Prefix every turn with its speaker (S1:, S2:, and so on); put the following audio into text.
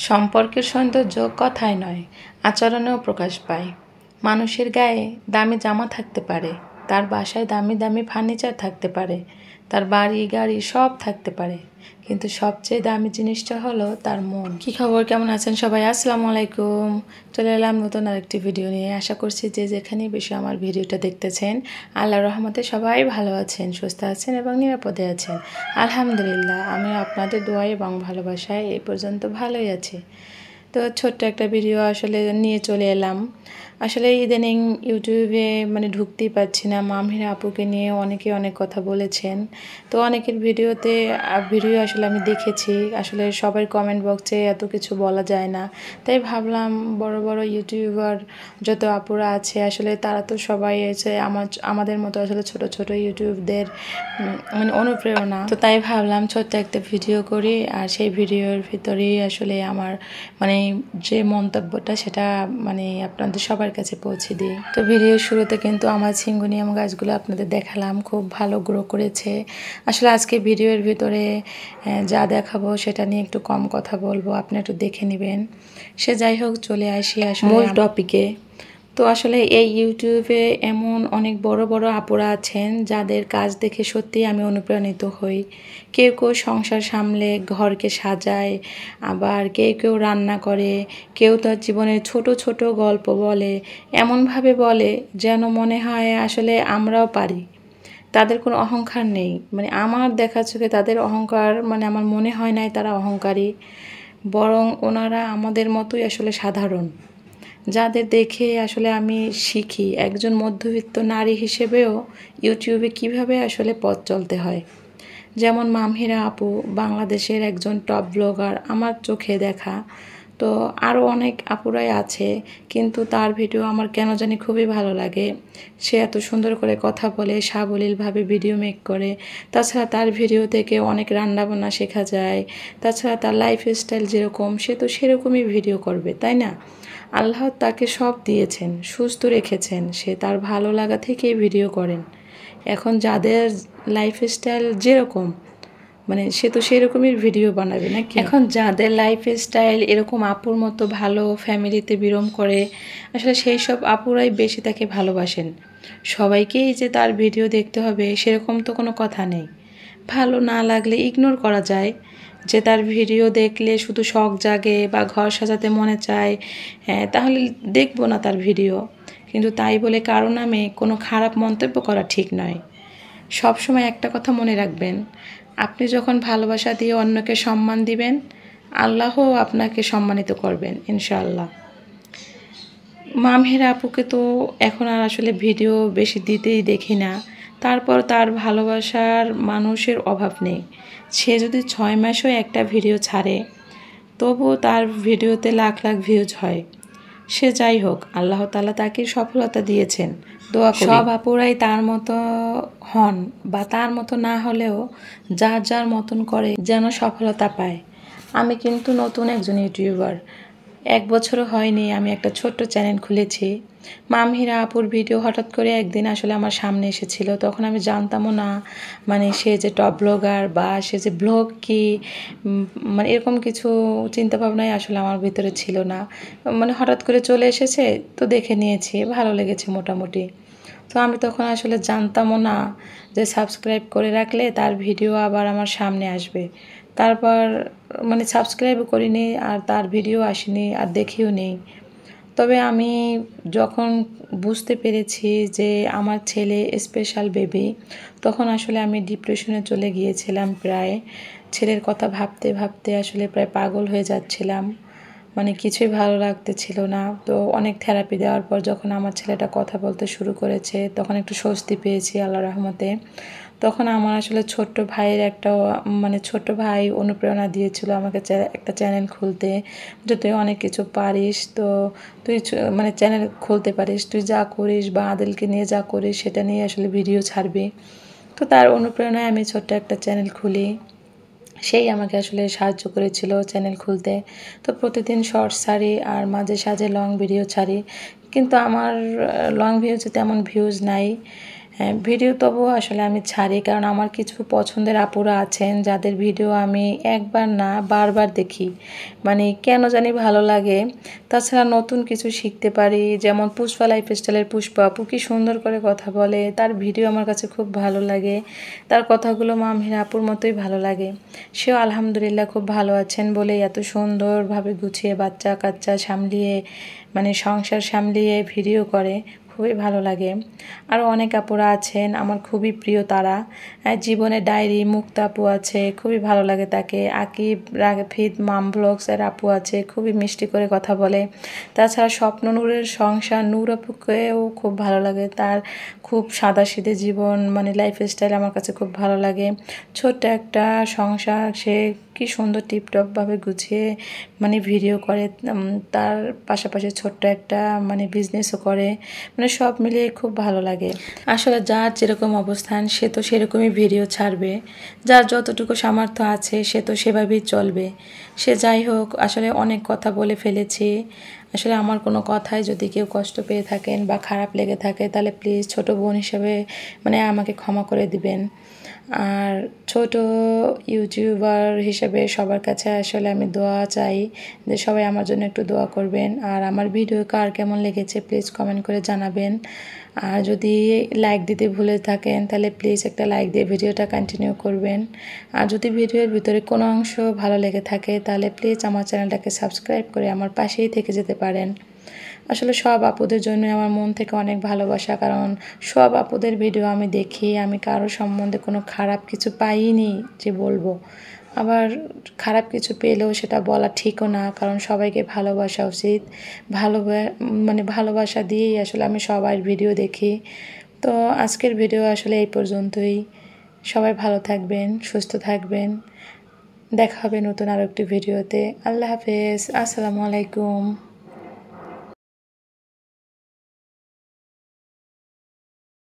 S1: সম্পর্কের সৌন্দর্য কথায় নয়, আচরণেও প্রকাশ পায়। মানুষের গায়ে দামি জামা থাকতে পারে, তার বাসায় দামি দামি ফার্নিচার থাকতে পারে, তার বাড়ি গাড়ি সব থাকতে পারে, কিন্তু সবচেয়ে দামি জিনিসটা হলো তার মন। কি খবর, কেমন আছেন সবাই? আসসালামু আলাইকুম। চলে এলাম নতুন আরেকটি ভিডিও নিয়ে। আশা করছি যে যেখানেই বেশি আমার ভিডিওটা দেখতেছেন, আল্লাহর রহমতে সবাই ভালো আছেন, সুস্থ আছেন এবং নিরাপদে আছেন। আলহামদুলিল্লাহ, আমি আপনাদের দোয়া এবং ভালোবাসায় এই পর্যন্ত ভালোই আছি। তো ছোট্ট একটা ভিডিও আসলে নিয়ে চলে এলাম। আসলে ইদানিং ইউটিউবে ঢুকতেই পারছি না। মামহিরা আপুকে নিয়ে অনেকে অনেক কথা বলেছেন। তো অনেকের ভিডিও আসলে আমি দেখেছি। আসলে সবার কমেন্ট বক্সে এত কিছু বলা যায় না, তাই ভাবলাম বড় বড় ইউটিউবার যত আপুরা আছে আসলে তারা তো সবাই এসে আমাদের মতো আসলে ছোট ছোট ইউটিউবদের অনুপ্রেরণা। তো তাই ভাবলাম ছোট্ট একটা ভিডিও করি, আর সেই ভিডিওর ভিতরেই আসলে আমার যে মন্তব্যটা সেটা আপনাদের সবার কাছে পৌঁছে দিই। তো ভিডিওর শুরুতে কিন্তু আমার সিঙ্গোনিয়াম গাছগুলো আপনাদের দেখালাম, খুব ভালো গ্রো করেছে। আসলে আজকে ভিডিওর ভিতরে যা দেখাবো সেটা নিয়ে একটু কম কথা বলবো, আপনি একটু দেখে নেবেন। সে যাই হোক, চলে আসি আসলে মূল টপিকে। তো আসলে এই ইউটিউবে এমন অনেক বড় বড় আপুরা আছেন যাদের কাজ দেখে সত্যিই আমি অনুপ্রাণিত হই। কেউ কেউ সংসার সামলে ঘরকে সাজায়, আবার কেউ কেউ রান্না করে, কেউ তার জীবনের ছোট ছোট গল্প বলে, এমনভাবে বলে যেন মনে হয় আসলে আমরাও পারি। তাদের কোনো অহংকার নেই, আমার দেখা চোখে তাদের অহংকার আমার মনে হয় নাই তারা অহংকারী, বরং ওনারা আমাদের মতোই আসলে সাধারণ, যাদের দেখে আসলে আমি শিখি একজন মধ্যবিত্ত নারী হিসেবেও ইউটিউবে কিভাবে আসলে পথ চলতে হয়। যেমন মামহিরা আপু বাংলাদেশের একজন টপ ব্লগার আমার চোখে দেখা। তো আরও অনেক আপুরাই আছে, কিন্তু তার ভিডিও আমার কেন জানি খুবই ভালো লাগে। সে এত সুন্দর করে কথা বলে, সাবলীলভাবে ভিডিও মেক করে। তাছাড়া তার ভিডিও থেকে অনেক রান্নাবান্না শেখা যায়। তাছাড়া তার লাইফস্টাইল যেরকম, সে তো সেরকমই ভিডিও করবে, তাই না? আল্লাহ তাকে সব দিয়েছেন, সুস্থ রেখেছেন, সে তার ভালো লাগা থেকেই ভিডিও করেন। এখন যাদের লাইফস্টাইল যেরকম, সে তো সেরকমই ভিডিও বানাবে নাকি। এখন যাদের লাইফস্টাইল এরকম আপুর মতো ভালো, ফ্যামিলিতে বিলং করে, আসলে সেই সব আপুরাই বেশি তাকে ভালোবাসেন। সবাইকেই যে তার ভিডিও দেখতে হবে সেরকম তো কোনো কথা নেই। ভালো না লাগলে ইগনোর করা যায়, যে তার ভিডিও দেখলে শুধু শখ জাগে বা ঘর সাজাতে মনে চায়, তাহলে দেখবো না তার ভিডিও। কিন্তু তাই বলে কারো নামে কোনো খারাপ মন্তব্য করা ঠিক নয়। সবসময় একটা কথা মনে রাখবেন, আপনি যখন ভালোবাসা দিয়ে অন্যকে সম্মান দিবেন, আল্লাহও আপনাকে সম্মানিত করবেন ইনশাআল্লাহ। মামহিরা আপুকে তো এখন আর আসলে ভিডিও বেশি দিতেই দেখি না। তারপর তার ভালোবাসার মানুষের অভাব নেই। সে যদি 6 মাসও একটা ভিডিও ছাড়ে, তবুও তার ভিডিওতে লাখ লাখ ভিউজ হয়। সে যাই হোক, আল্লাহ তাআলা তাকে সফলতা দিয়েছেন, দোয়া করি সব আপুরাই তার মতো হন, বা তার মতো না হলেও যার যার মতন করে যেন সফলতা পায়। আমি কিন্তু নতুন একজন ইউটিউবার, 1 বছরও হয়নি আমি একটা ছোট্ট চ্যানেল খুলেছি। মামহিরা আপুর ভিডিও হঠাৎ করে একদিন আসলে আমার সামনে এসেছিল, তখন আমি জানতামও না সে যে টপ ব্লগার বা সে যে ব্লগ কি, এরকম কিছু চিন্তাভাবনাই আসলে আমার ভিতরে ছিল না। হঠাৎ করে চলে এসেছে, তো দেখে নিয়েছি, ভালো লেগেছে মোটামুটি। তো আমি তখন আসলে জানতামও না যে সাবস্ক্রাইব করে রাখলে তার ভিডিও আবার আমার সামনে আসবে। তারপর সাবস্ক্রাইবও করিনি, আর তার ভিডিও আসেনি, আর দেখিও নেই। তবে আমি যখন বুঝতে পেরেছি যে আমার ছেলে স্পেশাল বেবি, তখন আসলে আমি ডিপ্রেশনে চলে গিয়েছিলাম প্রায়। ছেলের কথা ভাবতে ভাবতে আসলে প্রায় পাগল হয়ে যাচ্ছিলাম, কিছুই ভালো লাগতেছিল না। তো অনেক থেরাপি দেওয়ার পর যখন আমার ছেলেটা কথা বলতে শুরু করেছে, তখন একটু স্বস্তি পেয়েছি আল্লাহর রহমতে। তখন আমার আসলে ছোট্ট ভাইয়ের ছোট্ট ভাই অনুপ্রেরণা দিয়েছিল আমাকে একটা চ্যানেল খুলতে, যে তুই অনেক কিছু পারিস, তো তুই চ্যানেল খুলতে পারিস, তুই যা করিস বা আদেলকে নিয়ে যা করিস সেটা নিয়ে আসলে ভিডিও ছাড়বি। তো তার অনুপ্রেরণায় আমি ছোট্ট একটা চ্যানেল খুলি, সেই আমাকে আসলে সাহায্য করেছিল চ্যানেল খুলতে। তো প্রতিদিন শর্টস ছাড়ি আর মাঝে সাঝে লং ভিডিও ছাড়ি, কিন্তু আমার লং ভিডিওতে তেমন ভিউজ নাই। ভিডিও তবুও আসলে আমি ছাড়ি, কারণ আমার কিছু পছন্দের আপুরা আছেন যাদের ভিডিও আমি একবার না বারবার দেখি, মানে কেন জানি ভালো লাগে। তাছাড়া নতুন কিছু শিখতে পারি, যেমন পুষ্পা লাইফস্টাইলের পুষ্পা আপু কি সুন্দর করে কথা বলে, তার ভিডিও আমার কাছে খুব ভালো লাগে, তার কথাগুলো মামহির আপুর মতোই ভালো লাগে। সেও আলহামদুলিল্লাহ খুব ভালো আছেন বলেই এত সুন্দরভাবে গুছিয়ে বাচ্চা কাচ্চা সামলিয়ে, মানে সংসার সামলিয়ে ভিডিও করে, খুবই ভালো লাগে। আরও অনেক আপুরা আছেন আমার খুবই প্রিয় তারা। জীবনে ডায়েরি মুক্তা আপু আছে, খুবই ভালো লাগে তাকে। আকিব রাফিদ মাম ব্লগসের আপু আছে, খুবই মিষ্টি করে কথা বলে। তাছাড়া স্বপ্ন নূরের সংসার নূর আপুকেও খুব ভালো লাগে, তার খুব সাদাসিধে জীবন, মানে লাইফস্টাইল আমার কাছে খুব ভালো লাগে। ছোট্ট একটা সংসার সে কি সুন্দর টিপটপভাবে গুছিয়ে মানে ভিডিও করে, তার পাশাপাশি ছোট্ট একটা মানে বিজনেসও করে, মানে সব মিলিয়ে খুব ভালো লাগে। আসলে যার যেরকম অবস্থান সে তো সেরকমই ভিডিও ছাড়বে, যার যতটুকু সামর্থ্য আছে সে তো সেভাবেই চলবে। সে যাই হোক, আসলে অনেক কথা বলে ফেলেছি। আসলে আমার কোনো কথায় যদি কেউ কষ্ট পেয়ে থাকেন বা খারাপ লেগে থাকে তাহলে প্লিজ ছোট বোন হিসেবে মানে আমাকে ক্ষমা করে দিবেন। আর ছোট ইউটিউবার হিসেবে সবার কাছে আসলে আমি দোয়া চাই যে সবাই আমার জন্য একটু দোয়া করবেন। আর আমার ভিডিও কার কেমন লেগেছে প্লিজ কমেন্ট করে জানাবেন। আর যদি লাইক দিতে ভুলে থাকেন তাহলে প্লিজ একটা লাইক দিয়ে ভিডিওটা কন্টিনিউ করবেন। আর যদি ভিডিওর ভিতরে কোনো অংশ ভালো লেগে থাকে তাহলে প্লিজ আমার চ্যানেলটাকে সাবস্ক্রাইব করে আমার পাশেই থেকে যেতে পারেন। আসলে সব আপুদের জন্য আমার মন থেকে অনেক ভালোবাসা, কারণ সব আপুদের ভিডিও আমি দেখি, আমি কারো সম্বন্ধে কোনো খারাপ কিছু পাইনি যে বলবো। আবার খারাপ কিছু পেলেও সেটা বলা ঠিকও না, কারণ সবাইকে ভালোবাসা উচিত। মানে ভালোবাসা দিয়েই আসলে আমি সবার ভিডিও দেখি। তো আজকের ভিডিও আসলে এই পর্যন্তই। সবাই ভালো থাকবেন, সুস্থ থাকবেন। দেখা হবে নতুন আরও একটি ভিডিওতে। আল্লাহ হাফেজ, আসসালামু আলাইকুম।